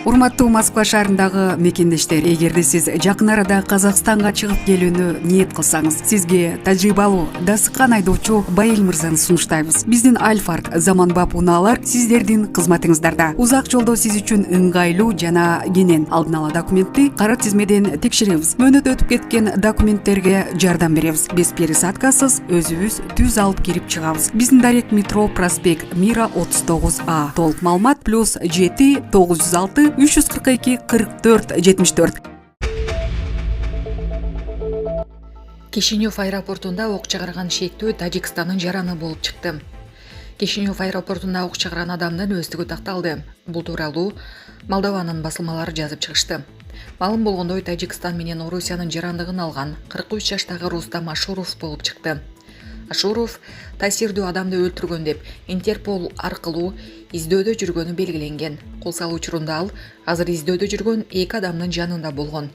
Урматтуу Москва шаарындагы мекендештер, эгерде сиз жакын арада Казакстанга чыгып келүүнү ниет кылсаңыз, сизге тажрыйбалуу дасыккан айдоочу Байел мырзаны сунуштайбыз. Биздин Альфард заманбап унаалар сиздердин кызматыңыздарда. Узак жолдо сиз үчүн ыңгайлуу жана кенен алдын ала документти кара тизмеден текшеребиз. Мөөнөт өтүп кеткен документтерге жардам беребиз. Без пересадкасыз өзүбүз түз алып кирип чыгабыз. Биздин дарек метро проспект Мира 39А. Толук маалымат +7 906 342 44 74. Кишинев аэропортунда ок чыгарган шектүү Тажикстандын жараны болуп чыкты. Кишинев аэропортунда ок чыгарган адамдын өздүгү такталды. Бул тууралуу Молдованын басылмалары жазып чыгышты. Маалым болгондой, Тажикстан менен Орусиянын жарандыгын алган 43 жаштагы Рустам Ашуров болуп чыкты. Ашуров таасирдүү адамды өлтүргөн деп Интерпол аркылуу издөөдө жүргөнү белгиленген. Кол салуу учурунда ал азыр издөөдө жүргөн 2 адамдын жанында болгон.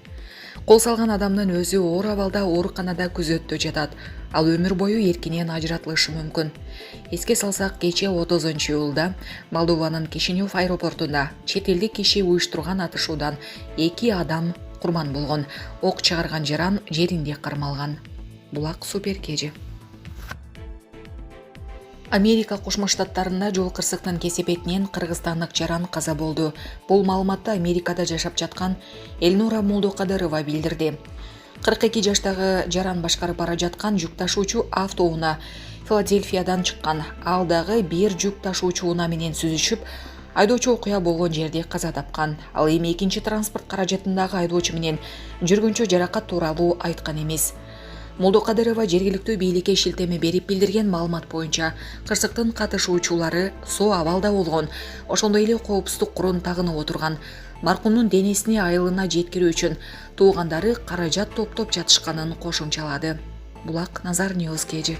Кол салган адамдын өзү оор абалда ооруканада күзөттө жатат. Ал өмүр бою эркинен ажыратылышы мүмкүн. Эске салсак, кечээ 30-июлда Молдованын Кишинев аэропортунда чет элдик киши уюштурган атышуудан 2 адам курман болгон. Ок чыгарган жаран жеринде кармалган. Булак Супер Кежи. Америка Кошмо Штаттарында жол кырсыктын кесепетинен кыргызстандык жаран каза болду. Бул маалыматты Америкада жашап жаткан Элнура Молдокадырова билдирди. 42 жаштагы жаран башкарып бара жаткан жүк ташуучу автоунаа Филадельфиядан чыккан. Ал дагы бир жүк ташуучу унаа менен сүзүшүп, айдоочу окуя болгон жерде каза тапкан. Ал эми экинчи транспорт каражатындагы айдоочу менен жүргүнчү жаракат тууралуу айткан эмес. Молдокадырова жергиликтүү бийликке шилтеме берип билдирген маалымат боюнча кырсыктын катышуучулары соо абалда болгон, ошондой эле коопсуздук курун тагынып отурган. Маркумдун денесини айылына жеткирүү үчүн туугандары каражат топтоп жатышканын кошумчалады. Булак Назар Ньюс Кежи.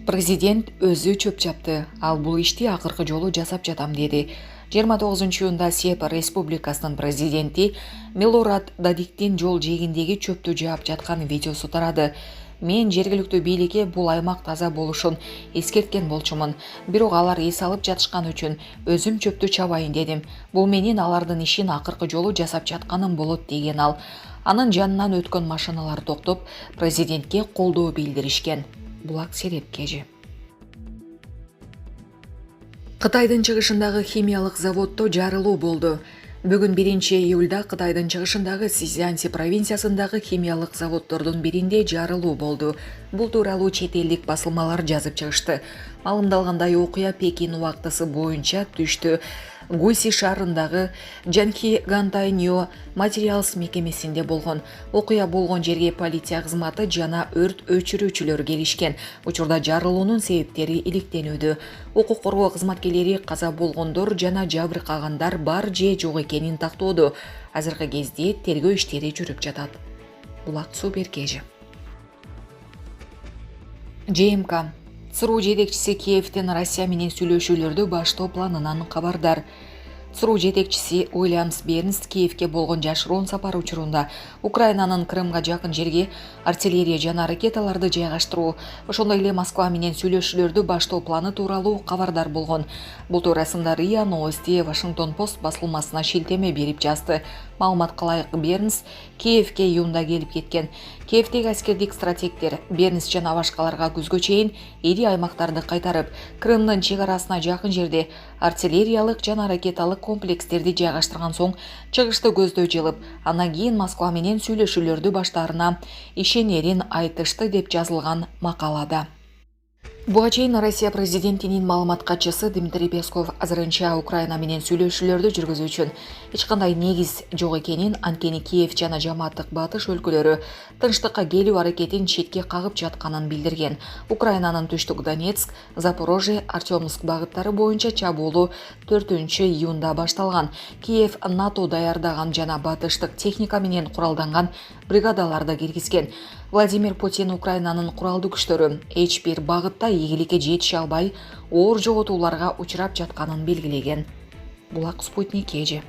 Президент өзү чөп чапты. Ал бул ишти акыркы жолу жасап жатам деди. 29-июнда Сепар Республикасынын президенти Милорад Дадиктин жол жээгиндеги чөптү жаап жаткан видеосу тарады. Мен жергиликтүү бийликке бул аймак таза болушун эскерткен болчумун. Бирок алар эс алып жатышкан үчүн өзүм чөптү чабайын дедим. Бул менин алардын ишин акыркы жолу жасап жатканым болот деген ал. Анын жанынан өткөн машиналар токтоп, президентке колдоо билдиришкен. Булак Сереп Кежи. Кытайдын чыгышындагы химиялык заводдо жарылуу болду. Бүгүн 1-июлда Кытайдын чыгышындагы Цзянси провинциясындагы химиялык заводдордун биринде жарылуу болду. Бул тууралуу чет элдик басылмалар жазып чыгышты. Маалымдалгандай, окуя Пекин убактысы боюнча түштө Гуйси шаарындагы Жанхи Гантай Ньо материалс мекемесинде болгон. Окуя болгон жерге полиция кызматы жана өрт өчүрүүчүлөр келишкен. Учурда жарылуунун себептери иликтенүүдө. Укук коргоо кызматкерлери каза болгондор жана жабыркагандар бар же жок экенин тактоодо. Азыркы кезде тергөө иштери жүрүп жатат. Булак Супер Кежи. ЖМК ЦРУ жетекчиси Киевден Россия менен сүйлөшүүлөрдү баштоо планынан кабардар. ЦРУ жетекчиси Уильямс Бернс Киевге болгон жашыруун сапар учурунда Украинанын Крымга жакын жерге артиллерия жана ракеталарды жайгаштыруу, ошондой эле Москва менен сүйлөшүүлөрдү баштоо планы тууралуу кабардар болгон. Бул туурасында РИА Новости Вашингтон Пост басылмасына шилтеме берип жазды. Маалымат кылайык, Бернс Киевге июнда келип кеткен. Киевдеги аскердик стратегдер Бернс жана башкаларга күзгө чейин ири аймактарды кайтарып, Крымдын чек арасына жакын жерде артиллериялык жана ракеталык комплекстерди жайгаштырган соң чыгышты көздөй жылып, андан кийин Москва менен сүйлөшүүлөрдү баштаарына ишенерин айтышты деп жазылган макалада. Буга чейин Россия президентинин маалымат катчысы Дмитрий Песков азырынча Украина менен сүйлөшүүлөрдү жүргүзүү үчүн эч кандай негиз жок экенин, анткени Киев жана жамааттык батыш өлкөлөрү тынчтыкка келүү аракетин четке кагып жатканын билдирген. Украинанын түштүк Донецк, Запорожье, Артемовск багыттары боюнча чабуулу 4-июнда башталган. Киев НАТО даярдаган жана батыштык техника менен куралданган бригадаларды киргизген. Владимир Путин Украинанын куралдуу күчтөрү эч бир багытта ийгиликке жетише албай, оор жоготууларга учурап жатканын белгилеген. Булак Спутник Кежи.